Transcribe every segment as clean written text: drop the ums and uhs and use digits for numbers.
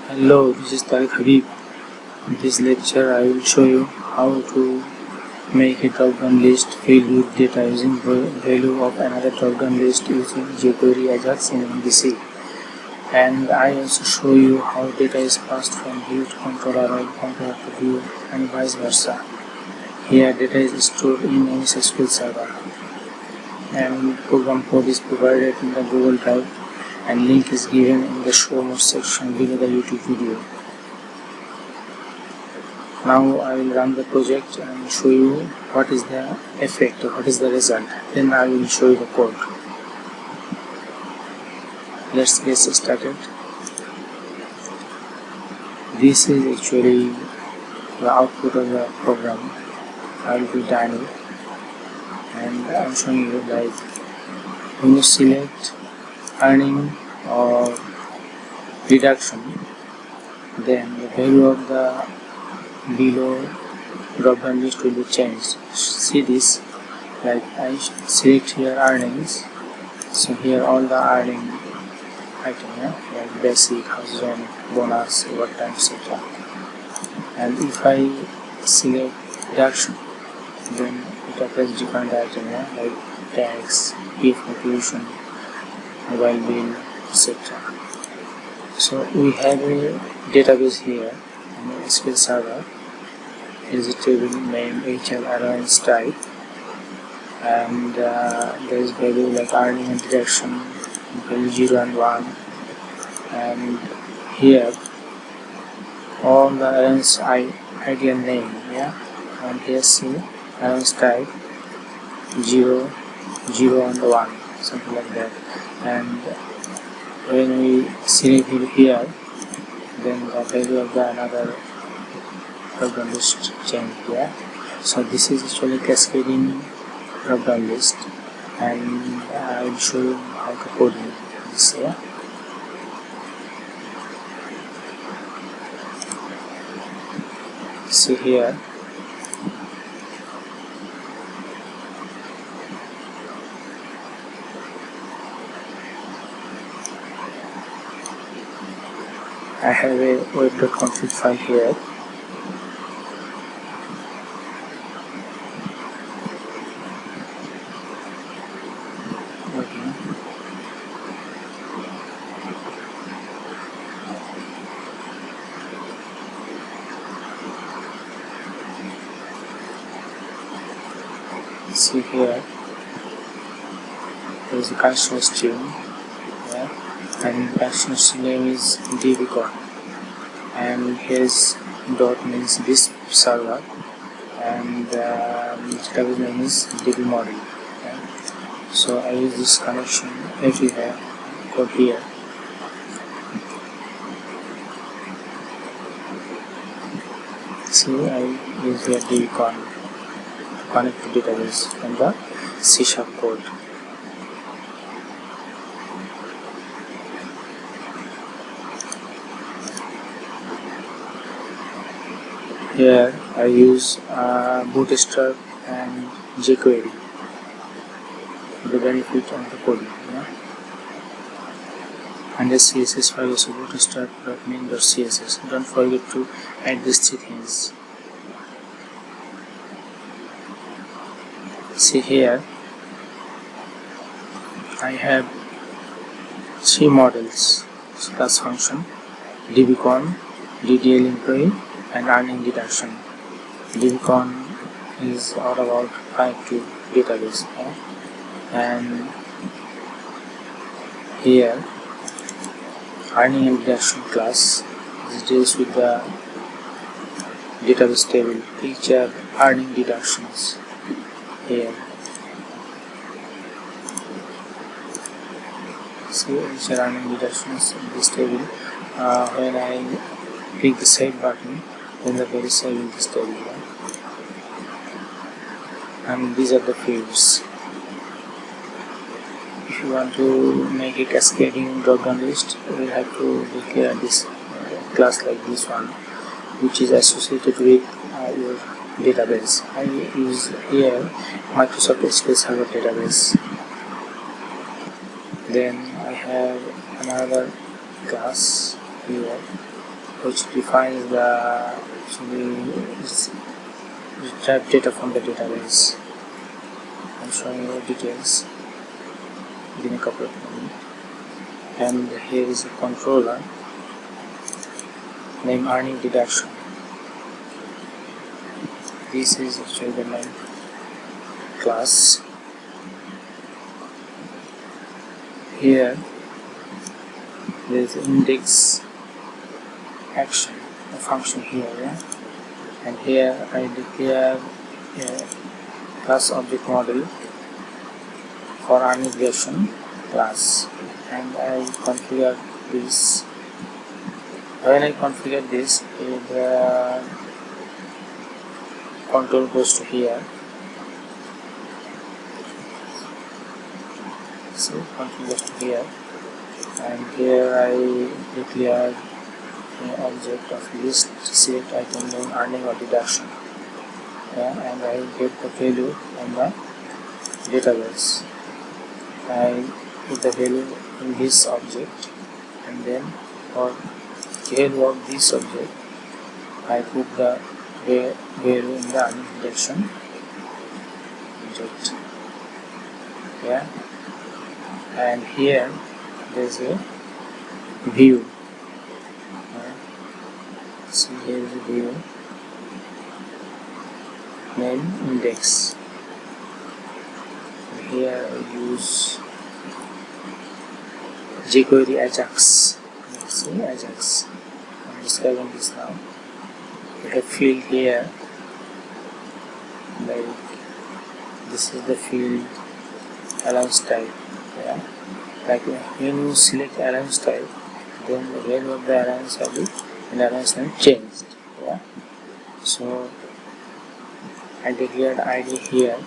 Hello, this is Tariq Habib. In this lecture, I will show you how to make a drop-down list filled with data using value of another drop-down list using jQuery Ajax in MVC. And I also show you how data is passed from view to controller or controller to view and vice versa. Here, data is stored in any SQL server, and program code is provided in the Google Drive, and link is given in the show more section below the YouTube video. Now I will run the project and show you what is the effect or what is the result. Then I will show you the code. Let's get started. This is actually the output of the program. I will be dynamic, and I am showing you like when you select earning or reduction, then the value of the below drop-down list will be changed. See this, like I select here earnings, so here all the earning item, like basic, house rent, bonus, overtime, etc. And if I select reduction, then it applies different item, like tax, PF contribution, mobile bill, etc. So we have a database here in the SQL server. Here is a table name HL allowance type, and there is value like earning and deduction, value 0 and 1, and here all the allowance ideal name, and here see allowance type 0, 0 and 1, something like that. And when we select it here, then the value of the another drop-down list change here. So this is actually cascading drop-down list, and I will show you how to code this here. See here, I have a web.config file here. See here, there is a connection string, and connection string name is dbcon, and here's dot means this server, and database name is dbmodel. So I use this connection everywhere, code here. See, I use here dbcon to connect to database from the C# code. Here I use Bootstrap and jQuery for the benefit of the coding. And the CSS file also bootstrap.main.css. Don't forget to add these 3 things. See here, I have 3 models: class function, dbcon, DDL employee, and earning deduction. dbcon is all about 5 to database, and here earning and deduction class deals with the database table, picture earning deductions here. See, picture earning deductions in this table. When I click the save button, then the value save in this table, and these are the fields. If you want to make a cascading drop-down list, you will have to declare this class like this one, which is associated with your database. I use here Microsoft SQL Server database. Then I have another class here which defines the retrieve data from the database. I'm showing you details in a couple of minutes. And here is a controller named earning deduction. This is actually the main class. Here there is index action, a function here, yeah? And here I declare a class object model for earning deduction class, and I configure this. When I configure this, the control goes to here. So control goes to here, and here I declare an object of list select item name earning or deduction, yeah, and I get the value from the database. I put the value in this object, and then for value of this object I put the value in the earning deduction object, yeah. And here there is a view. So here is a view name index. And here I use jQuery Ajax. See Ajax. I'm describing this now. We have field here, like this is the field allowance type. Yeah, like when you select allowance type, then the value of the allowance will be in allowance name changed. Yeah, so I declared ID here.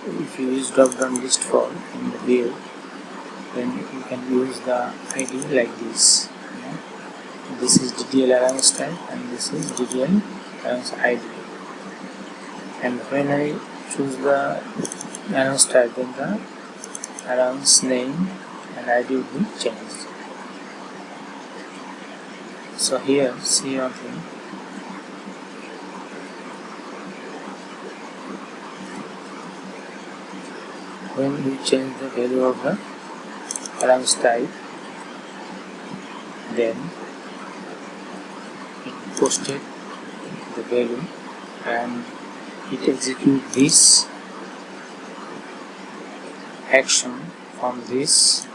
If you use dropdown list for in the view, then you can use the ID like this. Yeah? This is DDL allowance type, and this is DDL allowance ID. And when I choose the allowance type, then the allowance name and ID will be changed. So here, see one thing. When we change the value of the allowance type, then it posted the value and it executes this action from this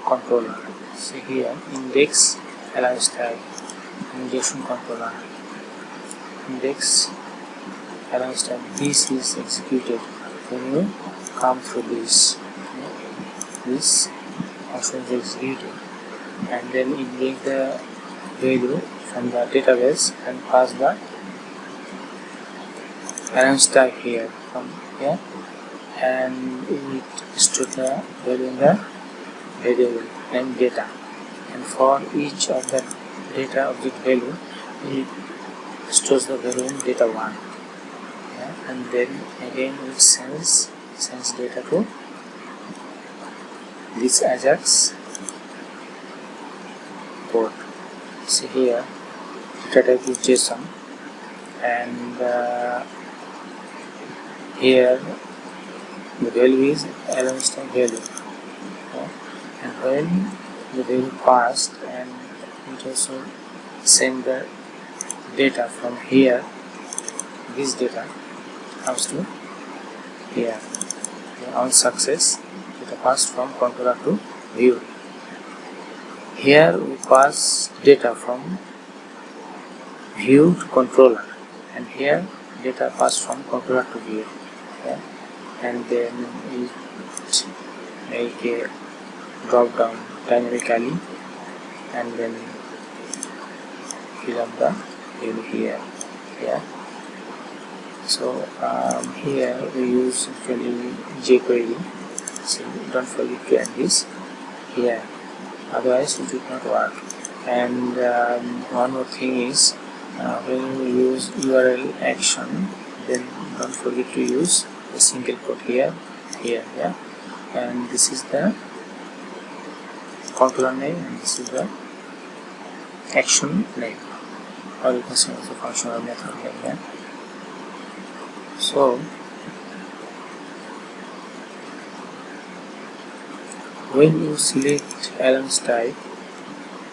controller. See here, index allowance type, injection controller, index allowance type. This is executed when you come through this. This function is executed, and then it brings the value from the database and pass the allowance type here from here, and it stores the value in the variable named data, and for each of the data object value it stores the value in data 1, yeah? And then again it sends data to this Ajax port. See here, data type is JSON, and here the value is allowance type value. Okay? And when the value passed, and it also send the data from here, this data comes to here. Okay, on success, data passed from controller to view. Here we pass data from view to controller, and here data passed from controller to view. Okay? And then it make a drop down dynamically, and then fill up the value here. Yeah. So here we use actually jQuery. So don't forget to add this here, otherwise it will not work. And one more thing is, when you use URL action, then don't forget to use a single quote here, yeah. And this is the controller name, and this is the action name, or you can say it's a function or method name. Yeah? So when you select elements type,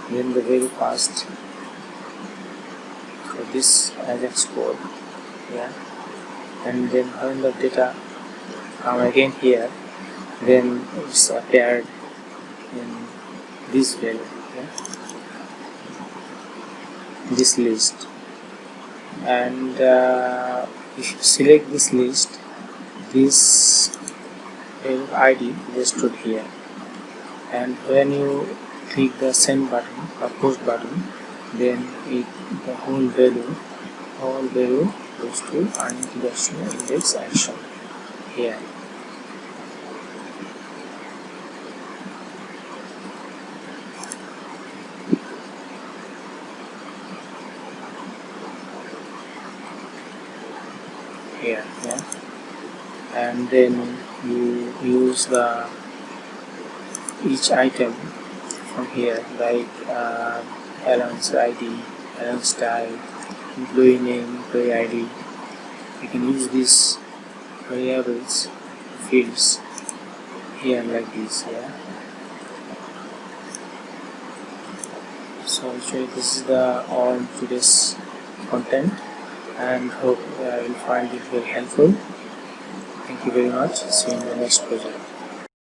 then the very first for this Ajax code, yeah, and then when the data come again here, then it's appeared in this value, yeah, this list. And if you select this list, this ID is stored here, and when you click the send button or post button, then the whole value goes to unintentional index action here. Yeah, and then you use the each item from here, like elements ID, elements type, employee name, employee ID. You can use these variables, fields here like this. Yeah. So actually this is the all today's content, and hope you will find it very helpful. Thank you very much. See you in the next project.